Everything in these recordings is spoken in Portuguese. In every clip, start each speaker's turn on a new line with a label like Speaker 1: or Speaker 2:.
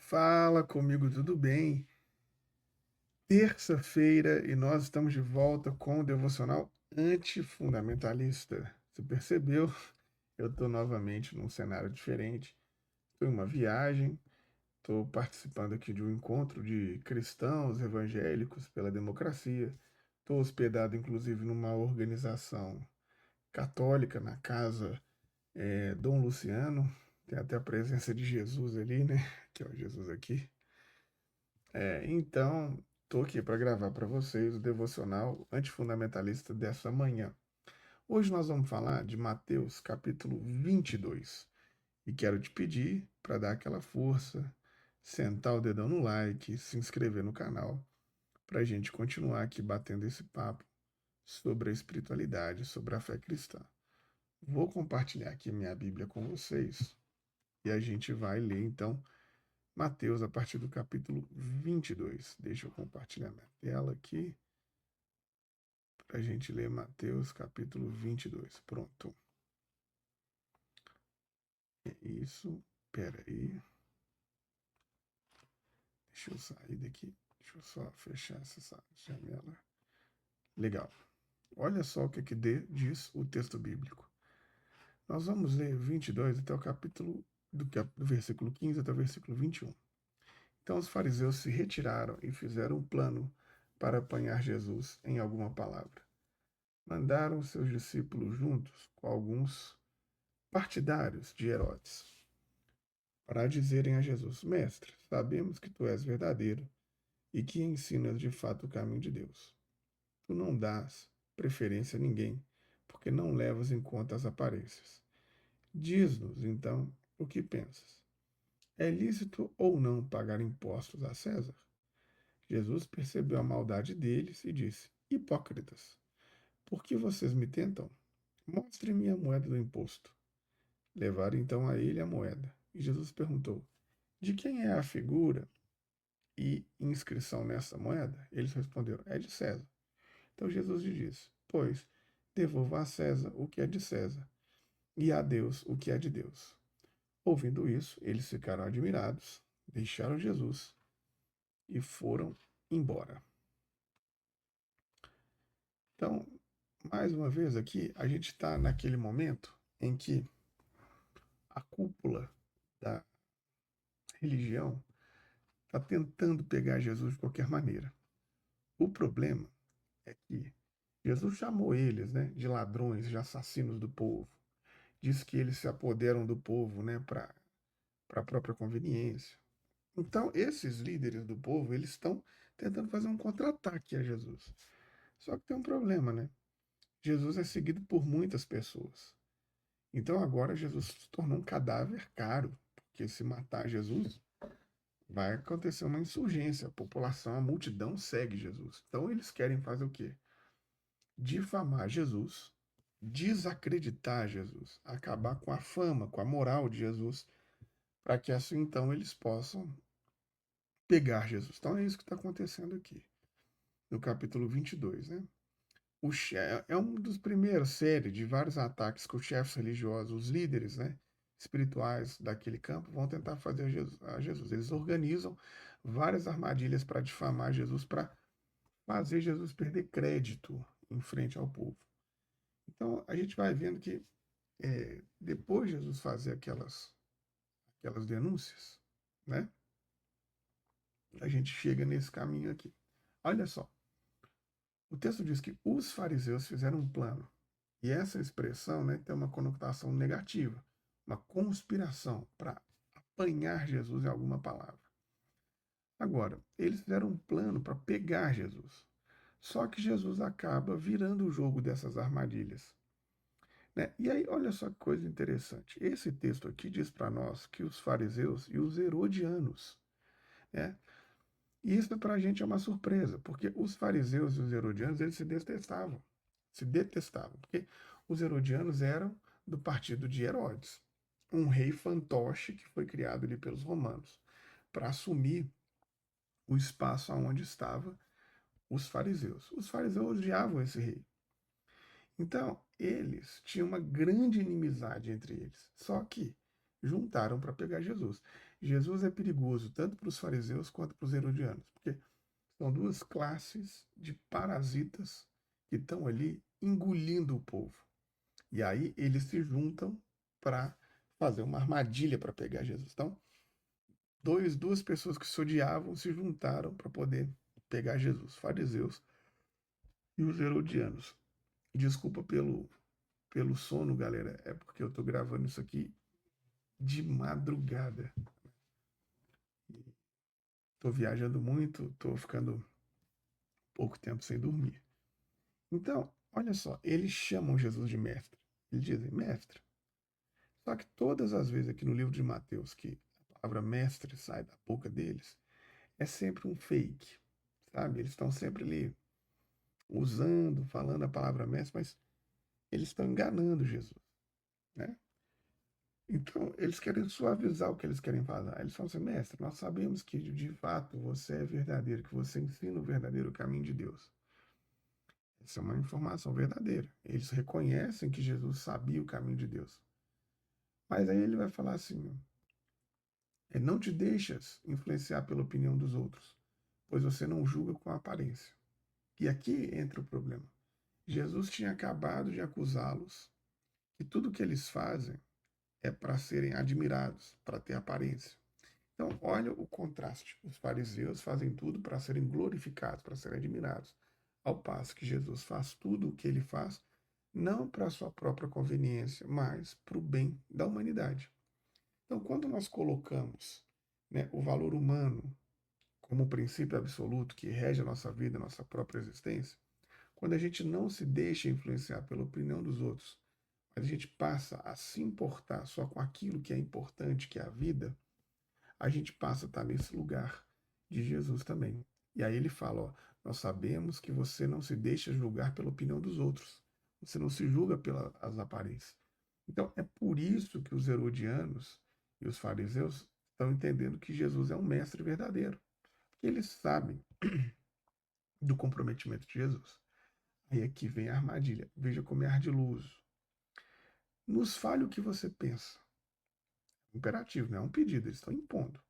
Speaker 1: Fala comigo, tudo bem? Terça-feira e nós estamos de volta com o devocional antifundamentalista. Você percebeu? Eu estou novamente num cenário diferente. Estou em uma viagem, estou participando aqui de um encontro de cristãos evangélicos pela democracia. Estou hospedado, inclusive, numa organização católica na casa Dom Luciano. Tem até a presença de Jesus ali, né? Que é o Jesus aqui. Então, estou aqui para gravar para vocês o devocional antifundamentalista dessa manhã. Hoje nós vamos falar de Mateus capítulo 22. E quero te pedir para dar aquela força, sentar o dedão no like, se inscrever no canal, para a gente continuar aqui batendo esse papo sobre a espiritualidade, sobre a fé cristã. Vou compartilhar aqui minha Bíblia com vocês e a gente vai ler então Mateus, a partir do capítulo 22. Deixa eu compartilhar minha tela aqui para a gente ler Mateus, capítulo 22. Pronto. É isso. Pera aí. Deixa eu sair daqui. Deixa eu só fechar essa janela. Legal. Olha só o que diz o texto bíblico. Nós vamos ler 22 até o capítulo do versículo 15 até o versículo 21. Então os fariseus se retiraram e fizeram um plano para apanhar Jesus em alguma palavra. Mandaram seus discípulos juntos com alguns partidários de Herodes, para dizerem a Jesus: Mestre, sabemos que tu és verdadeiro e que ensinas de fato o caminho de Deus. Tu não dás preferência a ninguém, porque não levas em conta as aparências. Diz-nos, então, o que pensas. É lícito ou não pagar impostos a César? Jesus percebeu a maldade deles e disse: Hipócritas, por que vocês me tentam? Mostre-me a moeda do imposto. Levaram então a ele a moeda. E Jesus perguntou: De quem é a figura e inscrição nessa moeda? Eles responderam: É de César. Então Jesus lhe disse: Pois, devolva a César o que é de César, e a Deus o que é de Deus. Ouvindo isso, eles ficaram admirados, deixaram Jesus e foram embora. Então, mais uma vez aqui, a gente está naquele momento em que a cúpula da religião está tentando pegar Jesus de qualquer maneira. O problema é que Jesus chamou eles, né, de ladrões, de assassinos do povo. Diz que eles se apoderam do povo, né, para a própria conveniência. Então, esses líderes do povo, eles estão tentando fazer um contra-ataque a Jesus. Só que tem um problema, né? Jesus é seguido por muitas pessoas. Então agora Jesus se tornou um cadáver caro, porque se matar Jesus, vai acontecer uma insurgência. A população, a multidão segue Jesus. Então eles querem fazer o quê? Difamar Jesus, desacreditar Jesus, acabar com a fama, com a moral de Jesus, para que assim então eles possam pegar Jesus. Então é isso que está acontecendo aqui, no capítulo 22, né? É um dos primeiros série de vários ataques que os chefes religiosos, os líderes, né, espirituais daquele campo vão tentar fazer a Jesus. Eles organizam várias armadilhas para difamar Jesus, para fazer Jesus perder crédito em frente ao povo. Então a gente vai vendo que depois de Jesus fazer aquelas denúncias, né, a gente chega nesse caminho aqui. Olha só, o texto diz que os fariseus fizeram um plano. E essa expressão, né, tem uma conotação negativa, uma conspiração para apanhar Jesus em alguma palavra. Agora, eles fizeram um plano para pegar Jesus. Só que Jesus acaba virando o jogo dessas armadilhas. Né? E aí, olha só que coisa interessante. Esse texto aqui diz para nós que os fariseus e os herodianos, né? E isso para a gente é uma surpresa, porque os fariseus e os herodianos, eles se detestavam, porque os herodianos eram do partido de Herodes, um rei fantoche que foi criado ali pelos romanos, para assumir o espaço onde estavam os fariseus. Os fariseus odiavam esse rei. Então, eles tinham uma grande inimizade entre eles. Só que juntaram para pegar Jesus. Jesus é perigoso tanto para os fariseus quanto para os herodianos, porque são duas classes de parasitas que estão ali engolindo o povo. E aí eles se juntam para fazer uma armadilha para pegar Jesus. Então, duas pessoas que se odiavam se juntaram para poder pegar Jesus, fariseus e os herodianos. Desculpa pelo sono, galera, é porque eu estou gravando isso aqui de madrugada. Estou viajando muito, estou ficando pouco tempo sem dormir. Então, olha só, eles chamam Jesus de mestre. Eles dizem mestre. Só que todas as vezes aqui no livro de Mateus que a palavra mestre sai da boca deles, é sempre um fake, sabe? Eles estão sempre ali usando, falando a palavra mestre, mas eles estão enganando Jesus, né? Então, eles querem suavizar o que eles querem falar. Eles falam assim, mestre, nós sabemos que de fato você é verdadeiro, que você ensina o verdadeiro caminho de Deus. Essa é uma informação verdadeira. Eles reconhecem que Jesus sabia o caminho de Deus. Mas aí ele vai falar assim, não te deixas influenciar pela opinião dos outros, pois você não julga com a aparência. E aqui entra o problema. Jesus tinha acabado de acusá-los que tudo que eles fazem é para serem admirados, para ter aparência. Então, olha o contraste. Os fariseus fazem tudo para serem glorificados, para serem admirados, ao passo que Jesus faz tudo o que ele faz, não para a sua própria conveniência, mas para o bem da humanidade. Então, quando nós colocamos, né, o valor humano como princípio absoluto que rege a nossa vida, a nossa própria existência, quando a gente não se deixa influenciar pela opinião dos outros, mas a gente passa a se importar só com aquilo que é importante, que é a vida, a gente passa a estar nesse lugar de Jesus também. E aí ele fala, ó, nós sabemos que você não se deixa julgar pela opinião dos outros. Você não se julga pelas aparências. Então é por isso que os herodianos e os fariseus estão entendendo que Jesus é um mestre verdadeiro. Porque eles sabem do comprometimento de Jesus. Aí aqui vem a armadilha. Veja como é ardiloso. Nos fale o que você pensa. Imperativo, não é um pedido, eles estão impondo.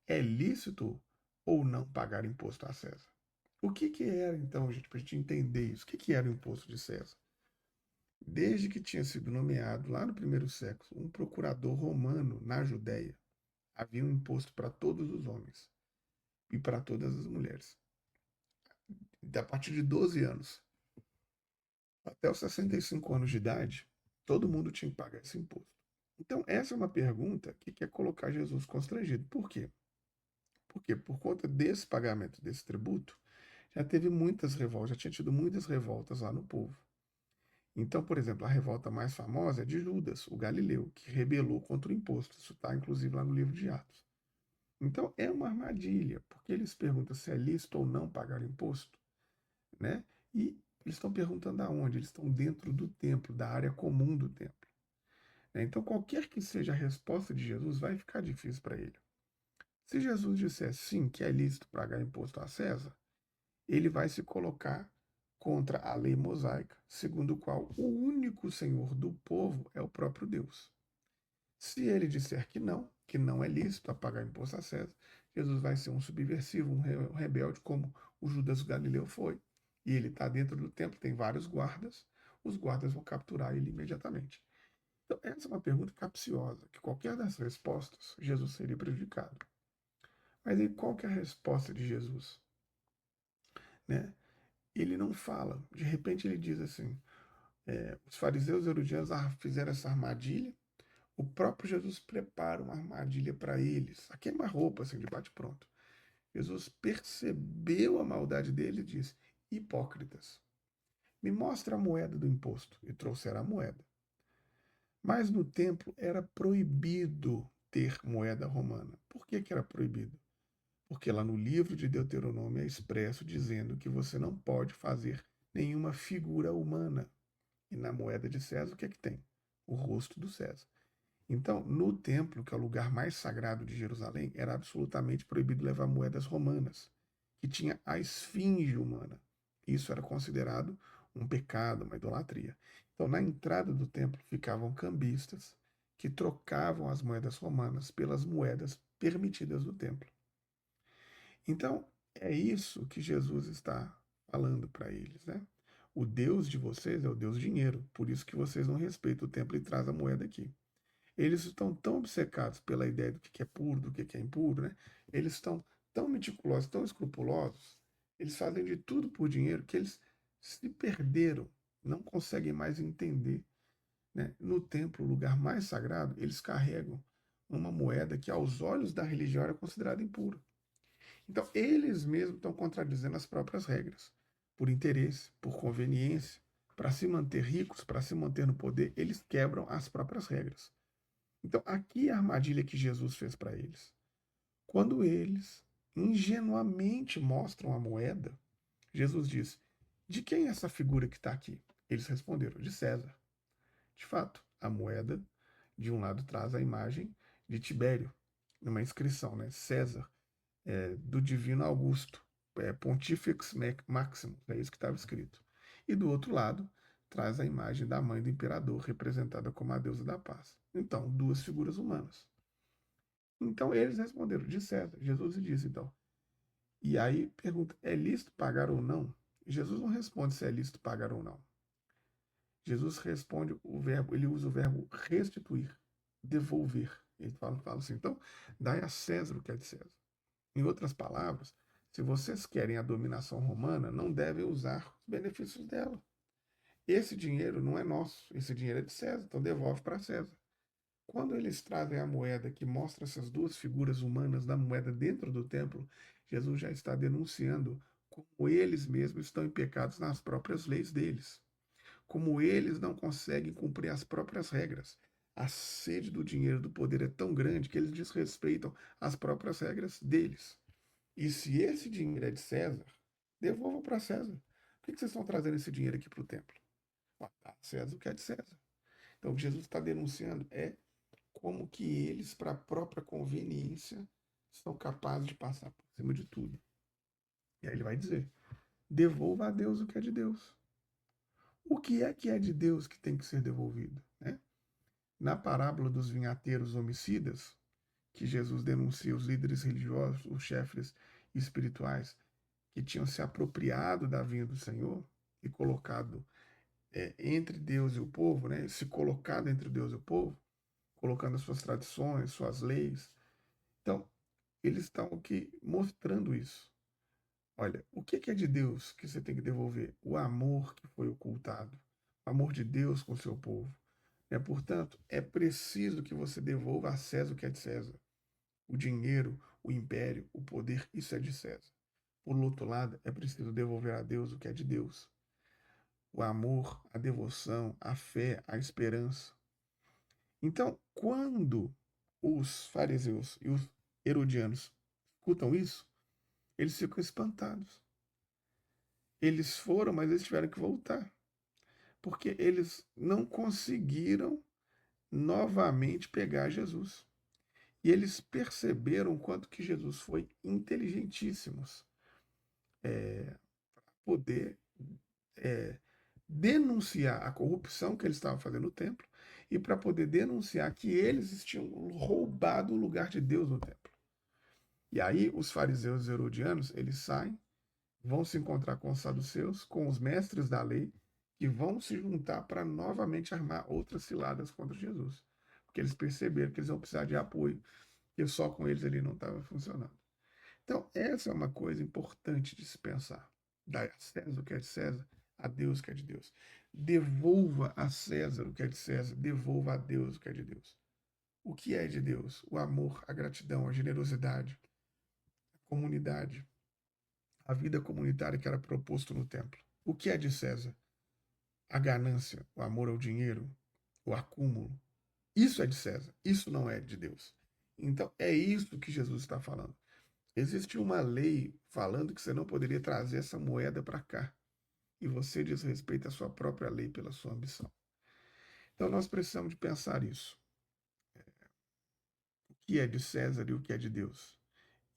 Speaker 1: É lícito ou não pagar imposto a César? O que era, então, gente, para a gente entender isso? O que era o imposto de César? Desde que tinha sido nomeado, lá no primeiro século, um procurador romano na Judéia, havia um imposto para todos os homens e para todas as mulheres. A partir de 12 anos até os 65 anos de idade, todo mundo tinha que pagar esse imposto. Então, essa é uma pergunta que quer colocar Jesus constrangido. Por quê? Porque por conta desse pagamento desse tributo, já teve muitas revoltas, já tinha tido muitas revoltas lá no povo. Então, por exemplo, a revolta mais famosa é de Judas, o Galileu, que rebelou contra o imposto. Isso está, inclusive, lá no livro de Atos. Então, é uma armadilha, porque eles perguntam se é lícito ou não pagar imposto, né? E eles estão perguntando aonde? Eles estão dentro do templo, da área comum do templo. Né? Então, qualquer que seja a resposta de Jesus, vai ficar difícil para ele. Se Jesus disser sim, que é lícito pagar imposto a César, ele vai se colocar contra a lei mosaica, segundo o qual o único senhor do povo é o próprio Deus. Se ele disser que não é lícito pagar imposto a César, Jesus vai ser um subversivo, um rebelde, como o Judas Galileu foi. E ele está dentro do templo, tem vários guardas, os guardas vão capturar ele imediatamente. Então, essa é uma pergunta capciosa, que qualquer das respostas, Jesus seria prejudicado. Mas aí, qual que é a resposta de Jesus? Né? Ele não fala. De repente ele diz assim, os fariseus e herodianos fizeram essa armadilha, o próprio Jesus prepara uma armadilha para eles, a queima-roupa, assim, de bate-pronto. Jesus percebeu a maldade dele e disse, hipócritas, me mostra a moeda do imposto, e trouxeram a moeda. Mas no templo era proibido ter moeda romana. Por que era proibido? Porque lá no livro de Deuteronômio é expresso dizendo que você não pode fazer nenhuma figura humana. E na moeda de César, o que é que tem? O rosto do César. Então, no templo, que é o lugar mais sagrado de Jerusalém, era absolutamente proibido levar moedas romanas, que tinha a esfinge humana. Isso era considerado um pecado, uma idolatria. Então, na entrada do templo ficavam cambistas, que trocavam as moedas romanas pelas moedas permitidas do templo. Então, é isso que Jesus está falando para eles, né? O Deus de vocês é o Deus dinheiro, por isso que vocês não respeitam o templo e trazem a moeda aqui. Eles estão tão obcecados pela ideia do que é puro, do que é impuro, né? Eles estão tão meticulosos, tão escrupulosos, eles fazem de tudo por dinheiro que eles se perderam, não conseguem mais entender, né? No templo, o lugar mais sagrado, eles carregam uma moeda que aos olhos da religião era considerada impura. Então, eles mesmos estão contradizendo as próprias regras. Por interesse, por conveniência, para se manter ricos, para se manter no poder, eles quebram as próprias regras. Então, aqui é a armadilha que Jesus fez para eles. Quando eles ingenuamente mostram a moeda, Jesus diz: de quem é essa figura que está aqui? Eles responderam: de César. De fato, a moeda, de um lado, traz a imagem de Tibério, numa inscrição, né? César, do divino Augusto, Pontifex Maximus, é isso que estava escrito. E do outro lado, traz a imagem da mãe do imperador, representada como a deusa da paz. Então, duas figuras humanas. Então, eles responderam, de César. Jesus disse, então. E aí pergunta, é lícito pagar ou não? Jesus não responde se é lícito pagar ou não. Jesus responde o verbo, ele usa o verbo restituir, devolver. Ele fala assim, então, dai a César o que é de César. Em outras palavras, se vocês querem a dominação romana, não devem usar os benefícios dela. Esse dinheiro não é nosso, esse dinheiro é de César, então devolve para César. Quando eles trazem a moeda que mostra essas duas figuras humanas da moeda dentro do templo, Jesus já está denunciando como eles mesmos estão em pecados nas próprias leis deles. Como eles não conseguem cumprir as próprias regras. A sede do dinheiro do poder é tão grande que eles desrespeitam as próprias regras deles. E se esse dinheiro é de César, devolvam para César. Por que vocês estão trazendo esse dinheiro aqui para o templo? Dá César o que é de César. Então o que Jesus está denunciando é como que eles, para a própria conveniência, são capazes de passar por cima de tudo. E aí ele vai dizer: devolva a Deus o que é de Deus. O que é de Deus que tem que ser devolvido? Né? Na parábola dos vinhateiros homicidas, que Jesus denuncia os líderes religiosos, os chefes espirituais, que tinham se apropriado da vinha do Senhor e colocado entre Deus e o povo, né? Se colocado entre Deus e o povo, colocando as suas tradições, suas leis. Então, eles estão aqui mostrando isso. Olha, o que é de Deus que você tem que devolver? O amor que foi ocultado. O amor de Deus com o seu povo. Portanto, é preciso que você devolva a César o que é de César. O dinheiro, o império, o poder, isso é de César. Por outro lado, é preciso devolver a Deus o que é de Deus. O amor, a devoção, a fé, a esperança. Então, quando os fariseus e os herodianos escutam isso, eles ficam espantados. Eles foram, mas eles tiveram que voltar, porque eles não conseguiram novamente pegar Jesus. E eles perceberam o quanto que Jesus foi inteligentíssimo para poder é, denunciar a corrupção que eles estavam fazendo no templo e para poder denunciar que eles tinham roubado o lugar de Deus no templo. E aí os fariseus e os herodianos, eles saem, vão se encontrar com os saduceus, com os mestres da lei, que vão se juntar para novamente armar outras ciladas contra Jesus. Porque eles perceberam que eles vão precisar de apoio, que só com eles ele não estava funcionando. Então, essa é uma coisa importante de se pensar. Dai a César o que é de César, a Deus o que é de Deus. Devolva a César o que é de César, devolva a Deus o que é de Deus. O que é de Deus? O amor, a gratidão, a generosidade, a comunidade, a vida comunitária que era proposto no templo. O que é de César? A ganância, o amor ao dinheiro, o acúmulo. Isso é de César, isso não é de Deus. Então, é isso que Jesus está falando. Existe uma lei falando que você não poderia trazer essa moeda para cá. E você desrespeita a sua própria lei pela sua ambição. Então nós precisamos de pensar isso. O que é de César e o que é de Deus?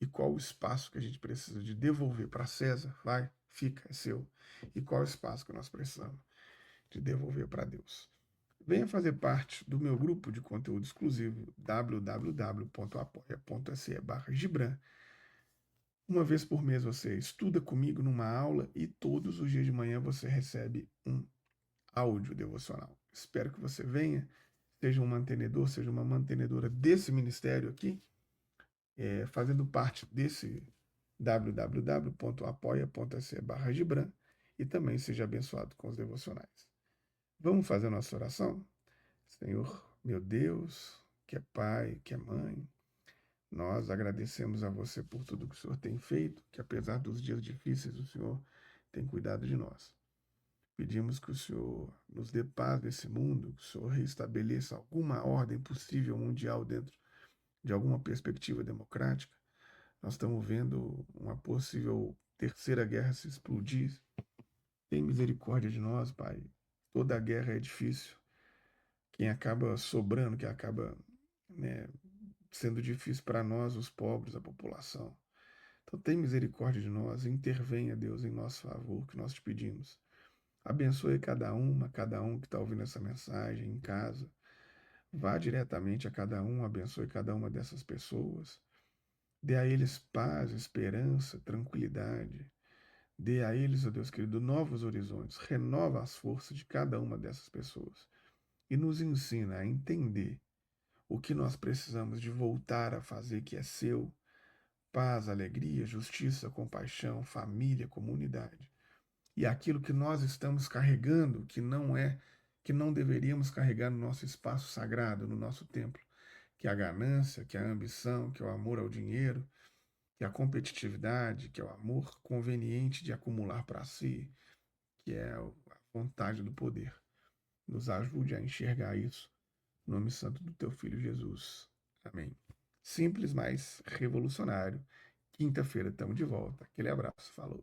Speaker 1: E qual o espaço que a gente precisa de devolver para César? Vai, fica, é seu. E qual o espaço que nós precisamos de devolver para Deus? Venha fazer parte do meu grupo de conteúdo exclusivo www.apoia.se/Gibran. Uma vez por mês você estuda comigo numa aula e todos os dias de manhã você recebe um áudio devocional. Espero que você venha, seja um mantenedor, seja uma mantenedora desse ministério aqui, fazendo parte desse www.apoia.se/Gibran e também seja abençoado com os devocionais. Vamos fazer a nossa oração? Senhor, meu Deus, que é Pai, que é Mãe, nós agradecemos a você por tudo que o Senhor tem feito, que apesar dos dias difíceis, o Senhor tem cuidado de nós. Pedimos que o Senhor nos dê paz nesse mundo, que o Senhor reestabeleça alguma ordem possível mundial dentro de alguma perspectiva democrática. Nós estamos vendo uma possível terceira guerra se explodir. Tem misericórdia de nós, Pai. Toda guerra é difícil. Quem acaba sobrando, que acaba, né, sendo difícil para nós, os pobres, a população. Então tem misericórdia de nós, intervenha, Deus, em nosso favor, que nós te pedimos. Abençoe cada um que está ouvindo essa mensagem em casa. Vá diretamente a cada um, abençoe cada uma dessas pessoas. Dê a eles paz, esperança, tranquilidade. Dê a eles, ó Deus querido, novos horizontes. Renova as forças de cada uma dessas pessoas. E nos ensina a entender o que nós precisamos de voltar a fazer que é seu. Paz, alegria, justiça, compaixão, família, comunidade. E aquilo que nós estamos carregando, que não deveríamos carregar no nosso espaço sagrado, no nosso templo, que é a ganância, que é a ambição, que é o amor ao dinheiro, que é a competitividade, que é o amor conveniente de acumular para si, que é a vontade do poder. Nos ajude a enxergar isso. Em nome santo do teu filho Jesus. Amém. Simples, mas revolucionário. Quinta-feira estamos de volta. Aquele abraço. Falou.